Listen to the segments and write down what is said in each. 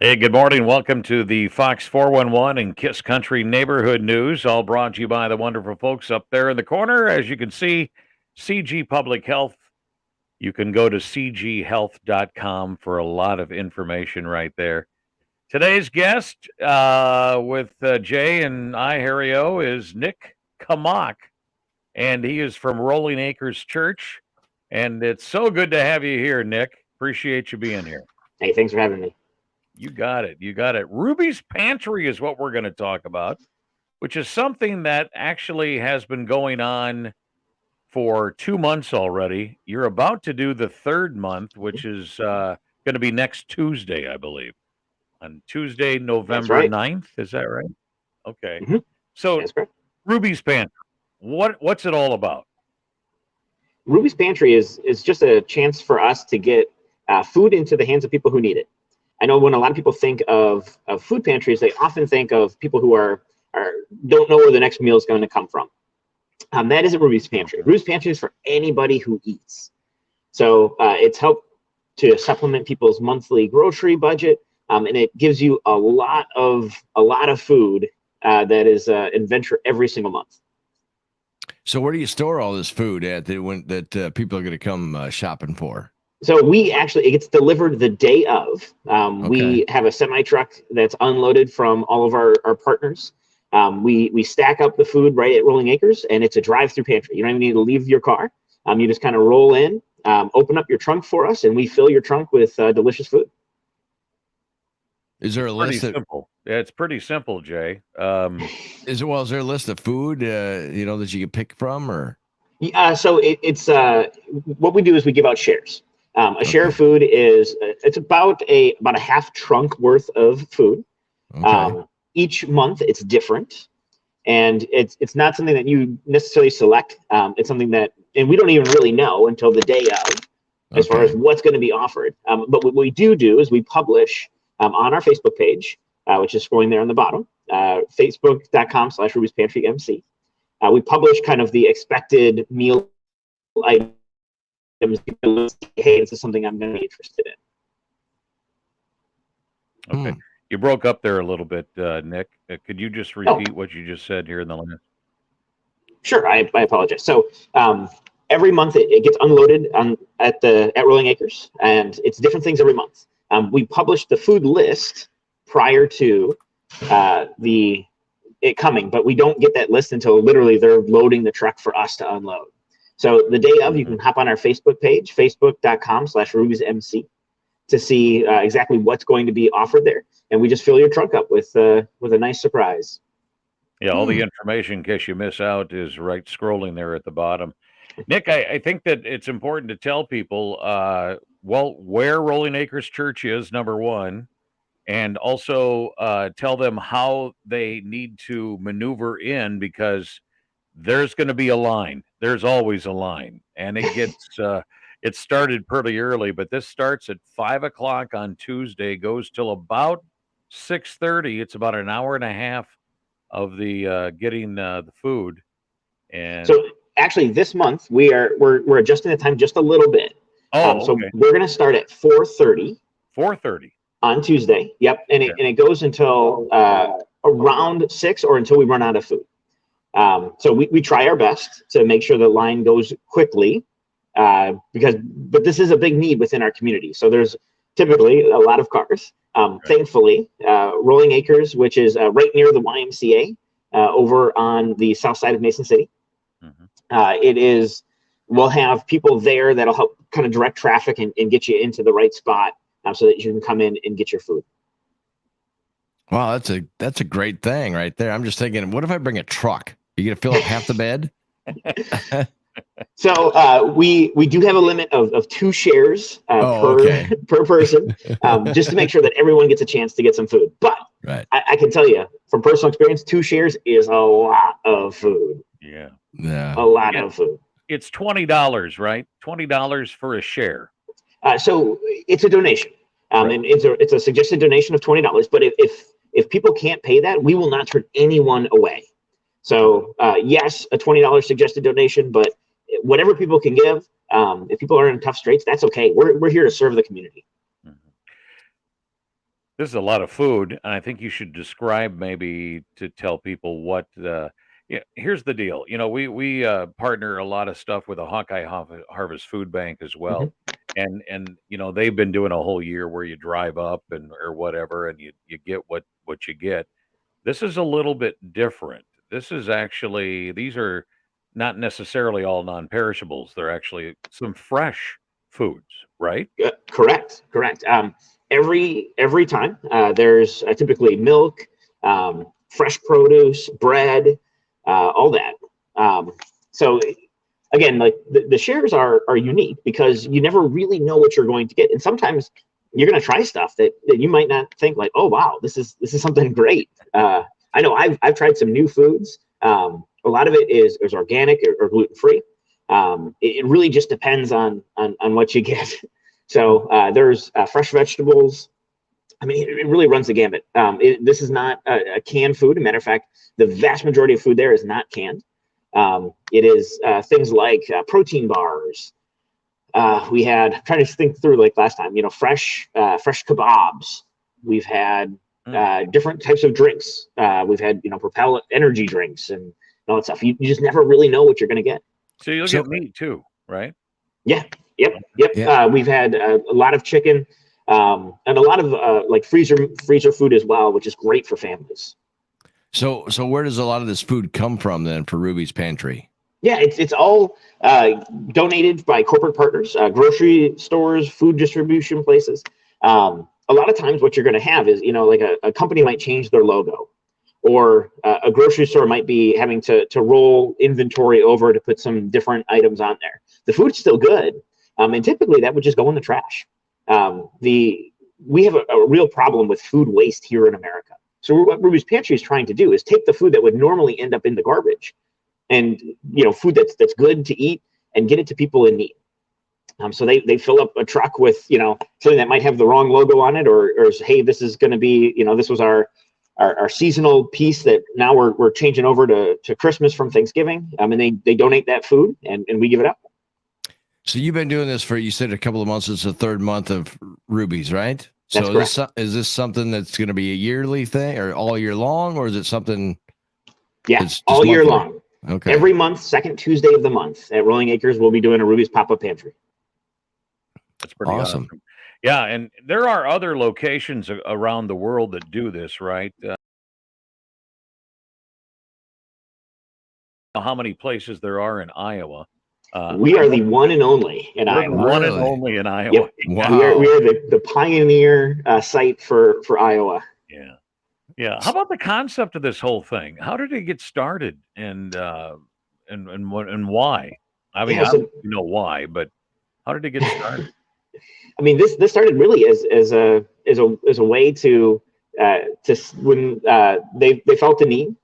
Hey, good morning. Welcome to the Fox 411 and Kiss Country Neighborhood News, all brought to you by the wonderful folks up there in the corner. As you can see, CG Public Health. You can go to cghealth.com for a lot of information right there. Today's guest with Jay and I, Harry O, is Nick Kamak, and he is from Rolling Acres Church. And it's so good to have you here, Nick. Appreciate you being here. Hey, thanks for having me. You got it. You got it. Ruby's Pantry is what we're going to talk about, which is something that actually has been going on for 2 months already. You're about to do the third month, which is going to be next Tuesday, I believe. On Tuesday, That's November right. 9th. Is that right? Okay. hmm So, That's correct. Ruby's Pantry, what's it all about? Ruby's Pantry is just a chance for us to get food into the hands of people who need it. I know when a lot of people think of food pantries, they often think of people who are don't know where the next meal is going to come from. That isn't Ruby's Pantry. Ruby's Pantry is for anybody who eats. So it's helped to supplement people's monthly grocery budget, and it gives you a lot of food that is an adventure every single month. So where do you store all this food at that people are going to come shopping for? So it gets delivered the day of. We have a semi truck that's unloaded from all of our partners. We stack up the food right at Rolling Acres, and it's a drive-through pantry. You don't even need to leave your car. You just kind of roll in, open up your trunk for us, and we fill your trunk with delicious food. Is there a Pretty list? simple. Yeah, it's pretty simple, Jay. Is there a list of food that you can pick from, or? So it's what we do is we give out shares. A share of food is it's about a half trunk worth of food. Okay. Each month it's different, and it's not something that you necessarily select. It's something that, and we don't even really know until the day of, as far as what's going to be offered. But what we do is we publish on our Facebook page, which is scrolling there on the bottom, facebook.com/RubysPantryMC. We publish kind of the expected meal items. Hey, this is something I'm going to be interested in. Okay. You broke up there a little bit, Nick. Could you just repeat what you just said here in the last? Sure, I apologize. So every month it gets unloaded at Rolling Acres, and it's different things every month. We publish the food list prior to it coming, but we don't get that list until literally they're loading the truck for us to unload. So the day of, you can hop on our Facebook page, facebook.com/RubysMC, to see exactly what's going to be offered there. And we just fill your trunk up with a nice surprise. Yeah, all the information, in case you miss out, is right scrolling there at the bottom. Nick, I think that it's important to tell people, where Rolling Acres Church is, number one, and also tell them how they need to maneuver in, because there's going to be a line. There's always a line, and it gets it started pretty early, but this starts at 5:00 on Tuesday, goes till about 6:30. It's about an hour and a half of the getting the food. And so actually this month we're adjusting the time just a little bit. So we're going to start at 4:30. 4:30 on Tuesday. Yep, and it goes until around 6 or until we run out of food. So we try our best to make sure the line goes quickly, but this is a big need within our community. So there's typically a lot of cars. Thankfully, Rolling Acres, which is right near the YMCA over on the south side of Mason City, we'll have people there that'll help kind of direct traffic and get you into the right spot so that you can come in and get your food. Wow, that's a great thing right there. I'm just thinking, what if I bring a truck? You gonna fill up half the bed? So we do have a limit of 2 shares per person, just to make sure that everyone gets a chance to get some food. But I can tell you from personal experience, 2 shares is a lot of food. Yeah. A lot of food. It's $20, right? $20 for a share. So it's a donation, and it's a suggested donation of $20. But if people can't pay that, we will not turn anyone away. So yes, a $20 suggested donation, but whatever people can give, if people are in tough straits, that's okay. We're here to serve the community. This is a lot of food, and I think you should describe maybe to tell people what. Yeah, here's the deal. We partner a lot of stuff with a Harvest Food Bank as Hmm. well, and they've been doing a whole year where you drive up and or whatever, and you get what you get. This is a little bit different. These are not necessarily all non-perishables. They're actually some fresh foods, right? Correct. Every time there's typically milk, fresh produce, bread, all that. Um, so again, like the shares are unique because you never really know what you're going to get, and sometimes you're going to try stuff that you might not think like, oh wow, this is something great. I know I've tried some new foods. A lot of it is organic or gluten free. It really just depends on what you get. So there's fresh vegetables. I mean, it really runs the gamut. This is not a canned food. As a matter of fact, the vast majority of food there is not canned. It is things like protein bars. We had, I'm trying to think through like last time, fresh kebabs. We've had different types of drinks. We've had, Propel energy drinks and all that stuff. You just never really know what you're going to get. So you'll So get meat too, right? Yeah. Yep. yeah. We've had a lot of chicken, and a lot of like freezer food as well, which is great for families. So where does a lot of this food come from then for Ruby's Pantry? Yeah, it's all donated by corporate partners, grocery stores, food distribution places. A lot of times, what you're going to have is, like a company might change their logo, or a grocery store might be having to roll inventory over to put some different items on there. The food's still good, and typically that would just go in the trash. We have a real problem with food waste here in America. So what Ruby's Pantry is trying to do is take the food that would normally end up in the garbage, and food that's good to eat, and get it to people in need. So they fill up a truck with something that might have the wrong logo on it, or hey, this is going to be this was our seasonal piece that now we're changing over to Christmas from Thanksgiving, and they donate that food, and we give it up. So you've been doing this for, you said, a couple of months. It's the third month of Ruby's, right? That's So is this something that's going to be a yearly thing or all year long, or is it something? Yeah, It's just all year monthly? long. Okay. Every month, second Tuesday of the month at Rolling Acres, we'll be doing a Ruby's pop-up pantry. That's pretty Awesome. awesome. Yeah, and there are other locations around the world that do this, right? How many places there are in Iowa? We are the one and only in We're the Iowa. one and Really? only in Iowa. Yep. Wow. We are the pioneer site for Iowa. Yeah. Yeah. How about the concept of this whole thing? How did it get started, and why? I mean, Yeah, I so don't know why, but how did it get started? I mean, this started really as a way to when they felt the need.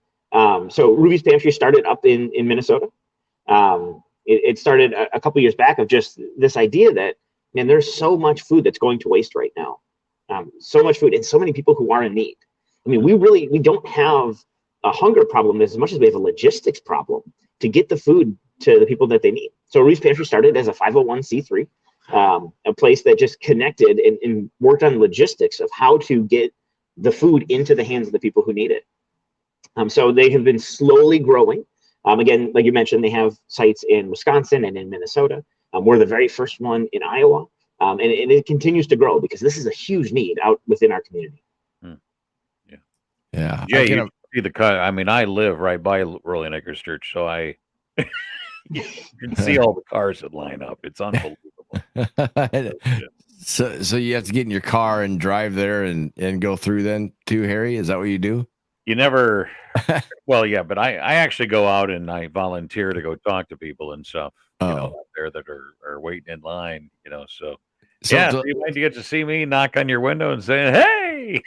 So Ruby's Pantry started up in Minnesota. It started a couple years back of just this idea that, man, there's so much food that's going to waste right now. So much food and so many people who are in need. I mean, we don't have a hunger problem as much as we have a logistics problem to get the food to the people that they need. So Ruby's Pantry started as a 501c3, a place that just connected and worked on logistics of how to get the food into the hands of the people who need it. So they have been slowly growing. Again, like you mentioned, they have sites in Wisconsin and in Minnesota. We're the very first one in Iowa, and it continues to grow because this is a huge need out within our community. Yeah. Yeah, you see the cut. I mean, I live right by Rolling Acres Church, so you can see all the cars that line up. It's unbelievable. So you have to get in your car and drive there and go through then too, Harry? Is that what you do? You never, well, yeah, but I actually go out and I volunteer to go talk to people and stuff, out there that are waiting in line, so yeah, so you might get to see me knock on your window and say, "Hey."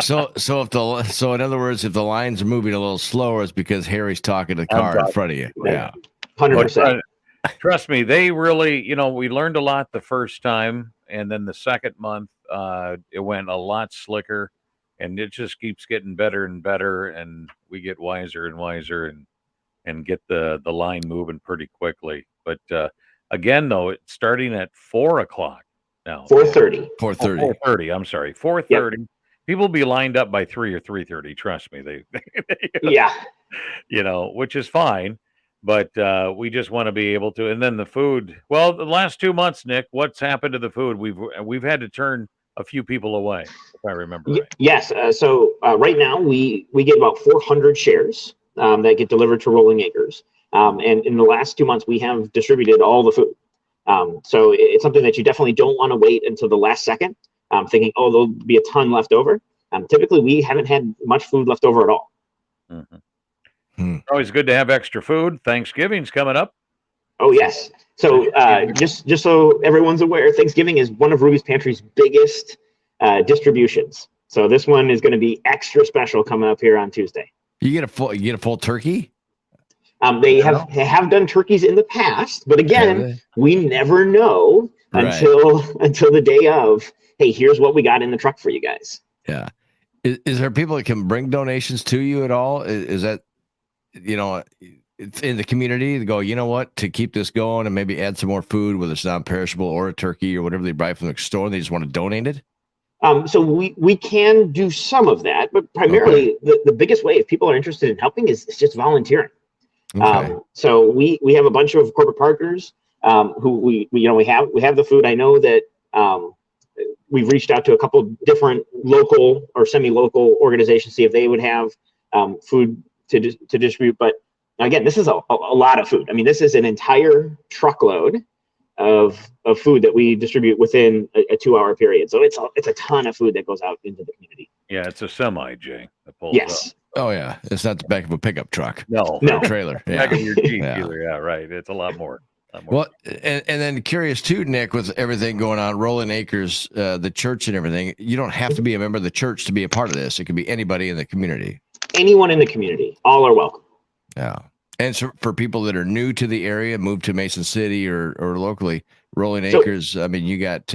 So in other words, if the lines are moving a little slower, it's because Harry's talking to the car in front of you. Yeah. 100%. Trust me, they really, we learned a lot the first time, and then the second month, it went a lot slicker, and it just keeps getting better and better, and we get wiser and wiser, and get the line moving pretty quickly. But again, though, it's starting at 4 o'clock. No, 4:30. 4:30. 4:30. I'm sorry, 4:30. People be lined up by 3 or 3:30. Trust me, they Yeah. which is fine. But we just want to be able to. And then the food. Well, the last 2 months, Nick, what's happened to the food? We've had to turn a few people away, if I remember right. Yes. So right now we get about 400 shares that get delivered to Rolling Acres. And in the last 2 months, we have distributed all the food. So it's something that you definitely don't want to wait until the last second, thinking, oh, there'll be a ton left over. Typically, we haven't had much food left over at all. Mm-hmm. Always good to have extra food. Thanksgiving's coming up. Oh, yes. So just so everyone's aware, Thanksgiving is one of Ruby's Pantry's biggest distributions. So this one is going to be extra special coming up here on Tuesday. You get a full turkey? They have done turkeys in the past, but again, we never know until the day of. Hey, here's what we got in the truck for you guys. Yeah, is there people that can bring donations to you at all? Is that in the community to go? You know what, to keep this going and maybe add some more food, whether it's non-perishable or a turkey or whatever they buy from the store, and they just want to donate it. So we can do some of that, but primarily the biggest way if people are interested in helping is just volunteering. Okay. So we have a bunch of corporate partners who we have the food. I know that we've reached out to a couple different local or semi-local organizations, see if they would have food to distribute. But again, this is a lot of food. I mean, this is an entire truckload of food that we distribute within a 2-hour period. So it's a ton of food that goes out into the community. Yeah, it's a semi, Jay. Yes. Up. Oh yeah, it's not the back of a pickup truck. No, a trailer. Back of your Jeep either. Yeah, right. It's a lot more. Well, and then curious too, Nick, with everything going on, Rolling Acres, the church and everything, you don't have to be a member of the church to be a part of this. It could be anybody in the community. Anyone in the community, all are welcome. Yeah. And so for people that are new to the area, moved to Mason City or locally, Rolling Acres, I mean, you got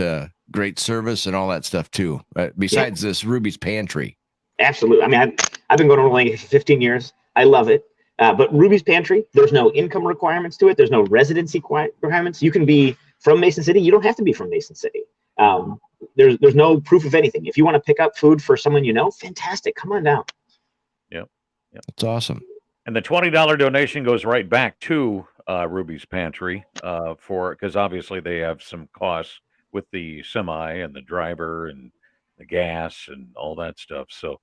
great service and all that stuff too. Besides this Ruby's Pantry. Absolutely. I mean, I've been going to Rolling Acres for 15 years. I love it. But Ruby's Pantry, there's no income requirements to it. There's no residency requirements. You can be from Mason City. You don't have to be from Mason City. There's no proof of anything. If you want to pick up food for someone you know, fantastic. Come on down. Yep. That's awesome. And the $20 donation goes right back to Ruby's Pantry because obviously they have some costs with the semi and the driver and the gas and all that stuff. So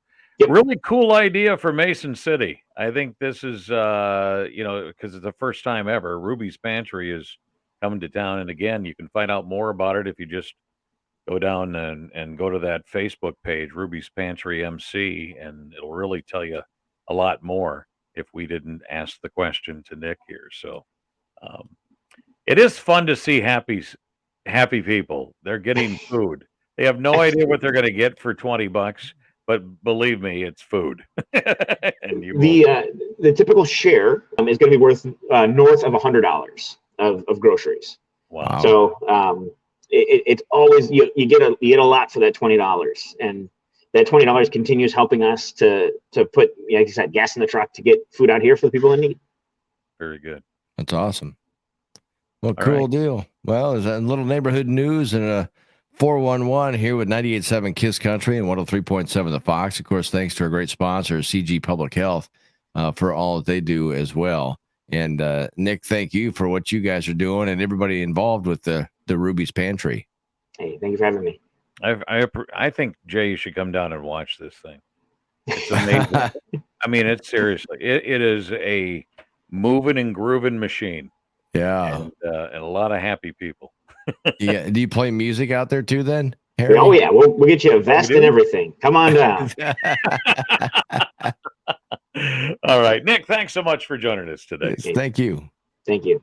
really cool idea for Mason City. I think this is, because it's the first time ever, Ruby's Pantry is coming to town. And again, you can find out more about it if you just go down and go to that Facebook page, Ruby's Pantry MC, and it'll really tell you a lot more if we didn't ask the question to Nick here. So it is fun to see happy people. They're getting food. They have no idea what they're going to get for $20, but believe me, it's food. And the typical share is going to be worth north of $100 of groceries. Wow! So it's always you get a lot for that $20, and that $20 continues helping us to put, like you said, gas in the truck to get food out here for the people in need. Very good. That's awesome. Well, cool deal. Well, there's a little neighborhood news and a 411 here with 98.7 Kiss Country and 103.7 The Fox. Of course, thanks to our great sponsor, CG Public Health, for all that they do as well. And Nick, thank you for what you guys are doing and everybody involved with the Ruby's Pantry. Hey, thank you for having me. I think, Jay, you should come down and watch this thing. It's amazing. I mean, it's seriously, it is a moving and grooving machine. Yeah. And a lot of happy people. Yeah. Do you play music out there too then, Harry? Oh, yeah. We'll get you a vest and everything. Come on down. All right. Nick, thanks so much for joining us today. Thank you. Thank you.